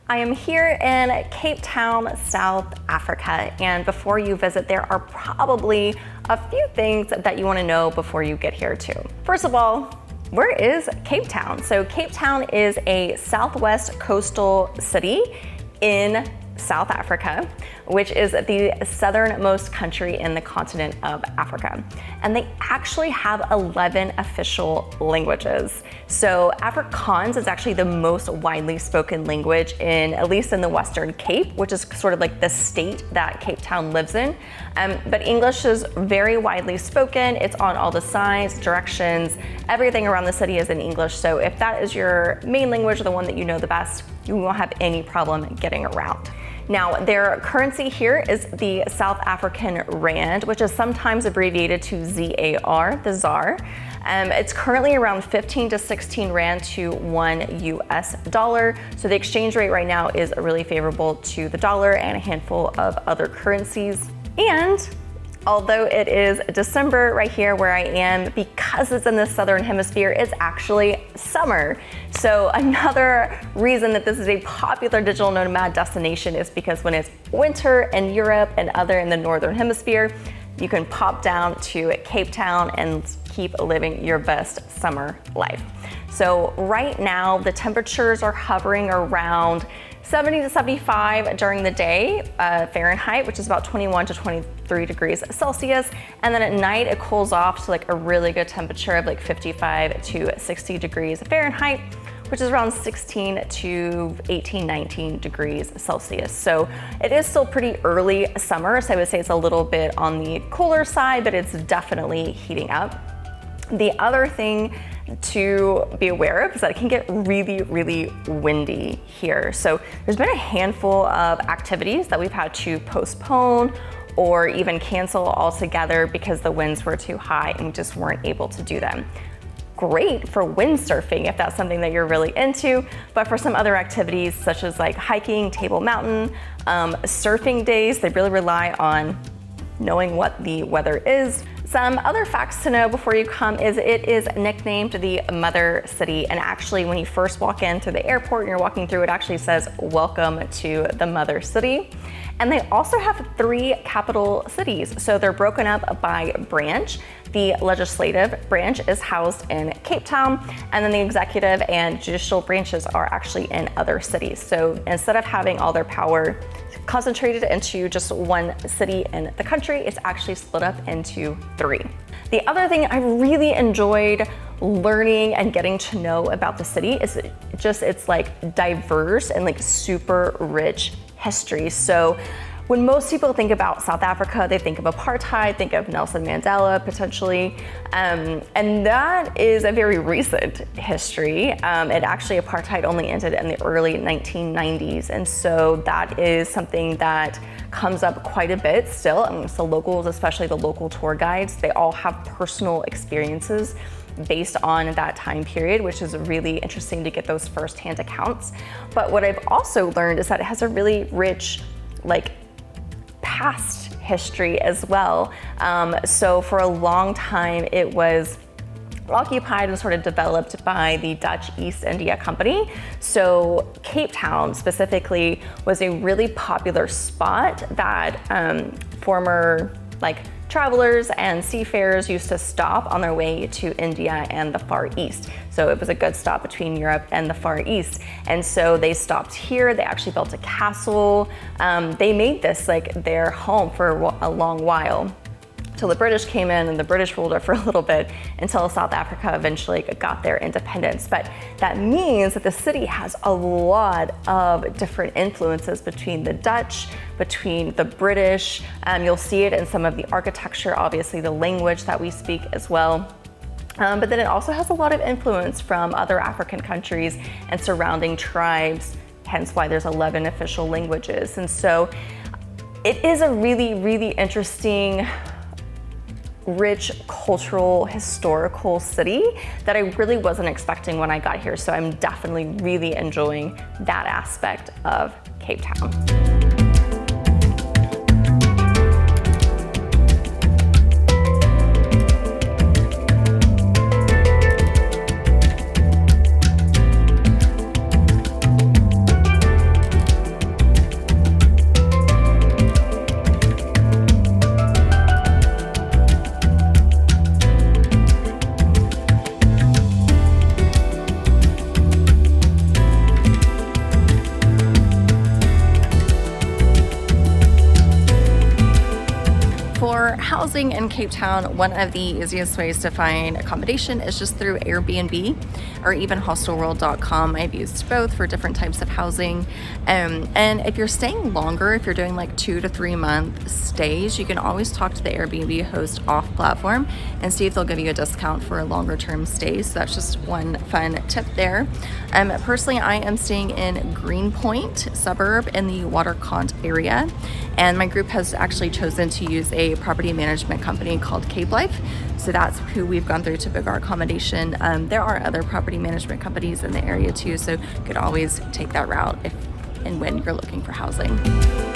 I am here in Cape Town, South Africa, and before you visit, there are probably a few things that you want to know before you get here too. First of all, where is Cape Town? So Cape Town is a southwest coastal city in South Africa, which is the southernmost country in the continent of Africa. And they actually have 11 official languages. So Afrikaans is actually the most widely spoken language at least in the Western Cape, which is sort of like the state that Cape Town lives in. But English is very widely spoken. It's on all the signs, directions, everything around the city is in English. So if that is your main language, or the one that you know the best, you won't have any problem getting around. Now, their currency here is the South African Rand, which is sometimes abbreviated to ZAR, the ZAR. It's currently around 15 to 16 Rand to $1 US. So the exchange rate right now is really favorable to the dollar and a handful of other currencies. And although it is December right here where I am, because it's in the southern hemisphere, it's actually summer. So another reason that this is a popular digital nomad destination is because when it's winter in Europe and other in the northern hemisphere, you can pop down to Cape Town and keep living your best summer life. So right now the temperatures are hovering around 70 to 75 during the day, Fahrenheit, which is about 21 to 23 degrees Celsius. And then at night it cools off to like a really good temperature of like 55 to 60 degrees Fahrenheit, which is around 16 to 18, 19 degrees Celsius. So it is still pretty early summer. So I would say it's a little bit on the cooler side, but it's definitely heating up. The other thing to be aware of is that it can get really, really windy here. So there's been a handful of activities that we've had to postpone or even cancel altogether because the winds were too high and we just weren't able to do them. Great for windsurfing if that's something that you're really into, but for some other activities such as like hiking, Table Mountain, surfing days, they really rely on knowing what the weather is. Some other facts to know before you come is it is nicknamed the Mother City, and actually when you first walk in through the airport and you're walking through, it actually says welcome to the Mother City. And they also have 3 capital cities, so they're broken up by branch. The legislative branch is housed in Cape Town, and then the executive and judicial branches are actually in other cities. So instead of having all their power concentrated into just one city in the country, it's actually split up into 3. The other thing I really enjoyed learning and getting to know about the city is just it's like diverse and like super rich history. So when most people think about South Africa, they think of apartheid, think of Nelson Mandela potentially, and that is a very recent history. Apartheid only ended in the early 1990s, and so that is something that comes up quite a bit still. So locals, especially the local tour guides, they all have personal experiences based on that time period, which is really interesting to get those firsthand accounts. But what I've also learned is that it has a really rich, past history as well. So for a long time, it was occupied and sort of developed by the Dutch East India Company. So Cape Town specifically was a really popular spot that former travelers and seafarers used to stop on their way to India and the Far East. So it was a good stop between Europe and the Far East. And so they stopped here. They actually built a castle. They made this their home for a long while. Till the British came in and the British ruled it for a little bit until South Africa eventually got their independence. But that means that the city has a lot of different influences between the Dutch, between the British. You'll see it in some of the architecture, obviously the language that we speak as well. But then it also has a lot of influence from other African countries and surrounding tribes, hence why there's 11 official languages. And so it is a really, really interesting, rich cultural, historical city that I really wasn't expecting when I got here. So I'm definitely really enjoying that aspect of Cape Town. housing in Cape Town, one of the easiest ways to find accommodation is just through Airbnb or even hostelworld.com. I've used both for different types of housing. And if you're staying longer, if you're doing like 2 to 3 month stays, you can always talk to the Airbnb host off platform and see if they'll give you a discount for a longer term stay. So that's just one fun tip there. Personally, I am staying in Greenpoint suburb in the Watercont area, and my group has actually chosen to use a property management company called Cape Life. So that's who we've gone through to book our accommodation. There are other property management companies in the area too, so you could always take that route if and when you're looking for housing.